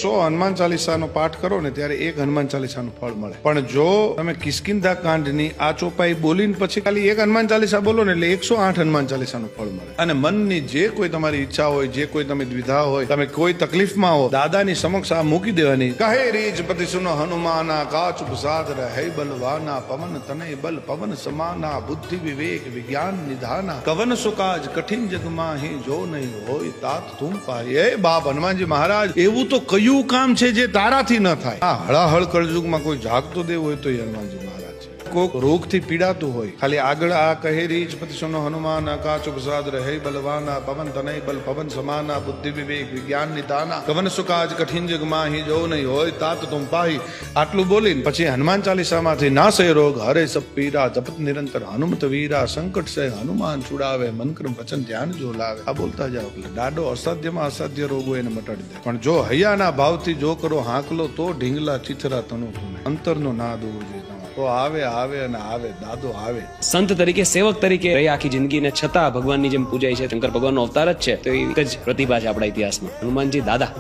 100 હનુમાન ચાલીસાનો પાઠ કરો ને ત્યારે એક હનુમાન ચાલીસાનું ફળ મળે. પણ જો તમે કિષ્કિંધા કાંડની આ ચોપાઈ બોલીને પછી ખાલી એક હનુમાન ચાલીસા બોલો ને એટલે 108 હનુમાન ચાલીસાનું ફળ મળે. અને મનની જે કોઈ તમારી ઈચ્છા હોય, જે કોઈ તમે દ્વિધા હોય, તમે કોઈ તકલીફમાં હો, દાદાની સમક્ષ આ મૂકી દેવાની. કહે રીજપતિ સુનો હનુમાના, કાચ ઉપસાદ રહે બલવાના, પવન તનય બલ પવન સમાના, બુદ્ધિ વિવેક વિજ્ઞાન નિધાના, કવન સુકાજ કઠિન જગમાં હી જો નહીં હોય તાત તુમ પાય. એ બાપ હનુમાનજી મહારાજ, એવું તો કયું કામ છે જે તારાથી ન થાય? આ હળાહળ કળયુગમાં કોઈ જાગતો દેવ હોય તો હનુમાનજી મહારાજ છે. કોઈક રોગથી પીડાતું હોય, ખાલી આગળ આ કહે રીજપતિ સુનો હનુમાન, કાચ ઉપસાદ રહે બલવાના, પવન તનય બલ પવન સમાના, બુદ્ધિ વિવેક વિજ્ઞાન નિધાના, કવન સુકાજ કઠિન જગમાં હી જો નહીં હોય તાત તુમ પાહી. આટલું બોલીને પછી હનુમાન ચાલીસામાંથી ના સે રોગ હરે સબ પીરા, જપત નિરંતર હનુમત વીરા, સંકટ સે હનુમાન છુડાવે, મનક્રમ વચન ધ્યાન જો લાવે. આ બોલતા જાઓ એટલે દાડો અસાધ્યમાં અસાધ્ય રોગો એને મટાડી દે. પણ જો હૈયાના ભાવથી જો કરો હાંકલો તો ઢીંગલા ચિથરા તનુ તુમે. અંતરનો નાદ હોવો જોઈએ તો આવે આવે અને આવે દાદો આવે. સંત તરીકે, સેવક તરીકે રહી આખી જિંદગી ને છતાં ભગવાનની જેમ પૂજાય છે. શંકર ભગવાનનો અવતાર જ છે. તો એક જ પ્રતિભા છે આપણા ઇતિહાસમાં, હનુમાનજી દાદા.